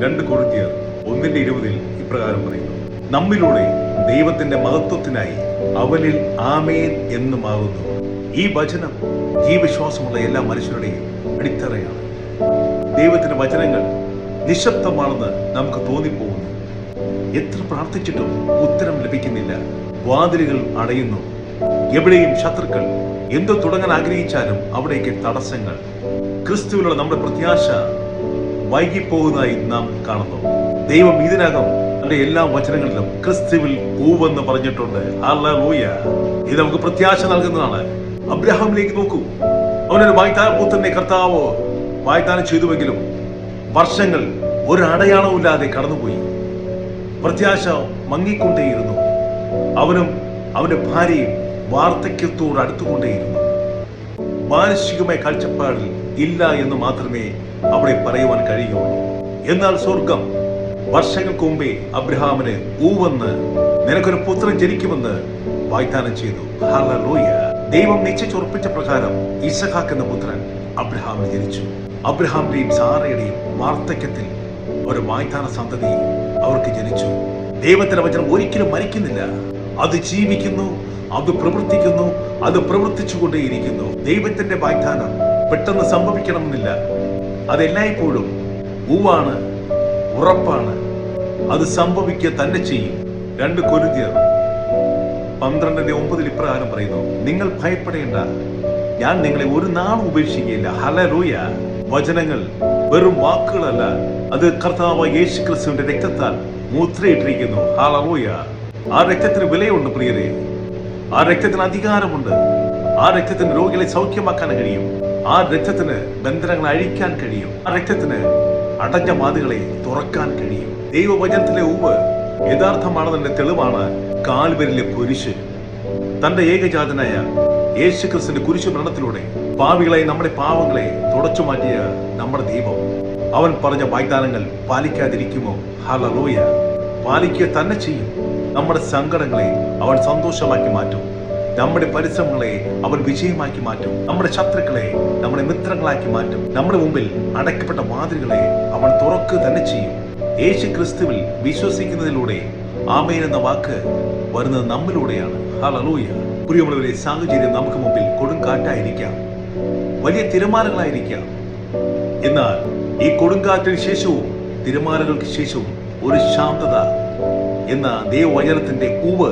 2 കൊരിന്ത്യർ 1:20 ഇപ്രകാരം പറയുന്നു, നമ്മിലൂടെ ദൈവത്തിന്റെ മഹത്വത്തിനായി അവനിൽ ആമേൻ എന്നുമാകുന്നു. ഈ വചനം ജീവശ്വാസമുള്ള എല്ലാ മനുഷ്യരുടെയും അടിത്തറയാണ്. ദൈവത്തിന്റെ വചനങ്ങൾ നിശബ്ദമാണെന്ന് നമുക്ക് തോന്നിപ്പോകുന്നു. എത്ര പ്രാർത്ഥിച്ചിട്ടും ഉത്തരം ലഭിക്കുന്നില്ല. വാതിലുകൾ അടയുന്നു. എവിടെയും ശത്രുക്കൾ. എന്തോ തുടങ്ങാൻ ആഗ്രഹിച്ചാലും അവിടേക്ക് തടസ്സങ്ങൾ. ക്രിസ്തുവിലുള്ള നമ്മുടെ പ്രത്യാശ വൈകിപ്പോകുന്നതായി നാം കാണുന്നു. ദൈവം ഇതിനകം തന്റെ എല്ലാ വചനങ്ങളിലും ക്രിസ്തുവിൽ ഊവെന്ന് പറഞ്ഞിട്ടുണ്ട്. ഹല്ലേലൂയ. ഇത് നമുക്ക് പ്രത്യാശ നൽകുന്നതാണ്. അബ്രഹാമിലേക്ക് നോക്കൂ. അവനൊരു വാഗ്ദാനപുത്രനെ കർത്താവ് വാഗ്ദാനം ചെയ്തുവെങ്കിലും വർഷങ്ങൾ ഒരു അടയാളമില്ലാതെ കടന്നുപോയി. പ്രത്യാശ മങ്ങിക്കൊണ്ടേയിരുന്നു. അവനും അവന്റെ ഭാര്യയും വാർദ്ധക്യത്തോട് അടുത്തുകൊണ്ടേയിരുന്നു. മാനസികമായ കാഴ്ചപ്പാടിൽ ഇല്ല എന്ന് മാത്രമേ അവിടെ പറയുവാൻ കഴിയുള്ളൂ. എന്നാൽ സ്വർഗം വർഷങ്ങൾക്ക് മുമ്പേ അബ്രഹാമിന് ഊവെന്ന്, നിനക്കൊരു പുത്രൻ ജനിക്കുമെന്ന് വാഗ്ദാനം ചെയ്തു. ഹല്ലേലൂയ. ദൈവം നിശ്ചയിച്ചുറപ്പിച്ച പ്രകാരം ഇസഹാക്ക് എന്ന പുത്രൻ അബ്രഹാമിന് ജനിച്ചു. അബ്രഹാമിന്റെയും സാറയുടെയും വാർദ്ധക്യത്തിൽ ഒരു വാഗ്ദാന സന്തതി അവർക്ക് ജനിച്ചു. ദൈവത്തിന്റെ വചനം ഒരിക്കലും മരിക്കുന്നില്ല. അത് ജീവിക്കുന്നു, അത് പ്രവർത്തിക്കുന്നു, അത് പ്രവർത്തിച്ചുകൊണ്ടേയിരിക്കുന്നു. ദൈവത്തിന്റെ വാഗ്ദാനം പെട്ടെന്ന് സംഭവിക്കണമെന്നില്ല. അതെല്ലായ്പ്പോഴും ഊവാണ്, ഉറപ്പാണ്. അത് സംഭവിക്കുക തന്നെ ചെയ്യും. 2 കൊരിന്ത്യർ 12:9 ഇപ്രകാരം പറയുന്നു, നിങ്ങൾ ഭയപ്പെടേണ്ട, ഞാൻ നിങ്ങളെ ഒരു നാളും ഉപേക്ഷിക്കുകയില്ല. ഹല്ലേലൂയ. വചനങ്ങൾ വെറും വാക്കുകളല്ല, അത് കർത്താവായ യേശുക്രിസ്തുവിന്റെ രക്തത്താൽ മുദ്രയിട്ടിരിക്കുന്നു. ഹല്ലേലൂയ. ആ രക്തത്തിന് വിലയുണ്ട് പ്രിയരെ. ആ രക്തത്തിന് അധികാരമുണ്ട്. ആ രക്തത്തിന് രോഗികളെ സൗഖ്യമാക്കാൻ കഴിയും. ആ രക്തത്തിന് ബന്ധനങ്ങൾ അഴിക്കാൻ കഴിയും. ആ രക്തത്തിന് അടഞ്ഞ വാതിലുകളെ തുറക്കാൻ കഴിയും. ദൈവവചനത്തിലെ ഊവ് യഥാർത്ഥമാണെന്നതിന്റെ തെളിവാണ് കാൽവരിലെ കുരിശ്. തന്റെ ഏകജാതനായ യേശുക്രിസ്തുവിന്റെ കുരിശു മരണത്തിലൂടെ പാപികളെ, നമ്മുടെ പാവങ്ങളെ തുടച്ചു മാറ്റിയ നമ്മുടെ ദൈവം, അവൻ പറഞ്ഞ വാഗ്ദാനങ്ങൾ പാലിക്കാതിരിക്കുമോ? ഹല്ലേലൂയ. പാലിക്കുക തന്നെ ചെയ്യും. നമ്മുടെ സങ്കടങ്ങളെ അവൻ സന്തോഷമാക്കി മാറ്റും. നമ്മുടെ പരിശ്രമങ്ങളെ അവൻ വിജയമാക്കി മാറ്റും. നമ്മുടെ ശത്രുക്കളെ നമ്മുടെ മിത്രങ്ങളാക്കി മാറ്റും. നമ്മുടെ മുമ്പിൽ അടയ്ക്കപ്പെട്ട വാതിലുകളെ അവൻ തുറക്കുക തന്നെ ചെയ്യും. യേശു ക്രിസ്തുവിൽ വിശ്വസിക്കുന്നതിലൂടെ ആമേൻ എന്ന വാക്ക് വരുന്നത് നമ്മിലൂടെയാണ്. ഹല്ലേലൂയ. പ്രിയമുള്ളവരെ, സാഹചര്യം നമുക്ക് മുമ്പിൽ കൊടുങ്കാറ്റായിരിക്കാം, വലിയ തിരമാലകളായിരിക്കാം. എന്നാൽ ഈ കൊടുങ്കാറ്റിന് ശേഷവും തിരമാലകൾക്ക് ശേഷവും ഒരു ശാന്തത എന്ന ദൈവവചനത്തിന്റെ ഊവ്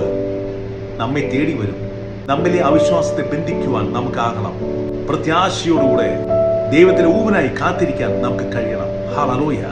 നമ്മെ തേടി വരും. നമ്മിലെ അവിശ്വാസത്തെ ബന്ധിക്കുവാൻ നമുക്കാകണം. പ്രത്യാശയോടുകൂടെ ദൈവത്തിന്റെ ഊവിനായി കാത്തിരിക്കാൻ നമുക്ക് കഴിയണം. ഹല്ലേലൂയ.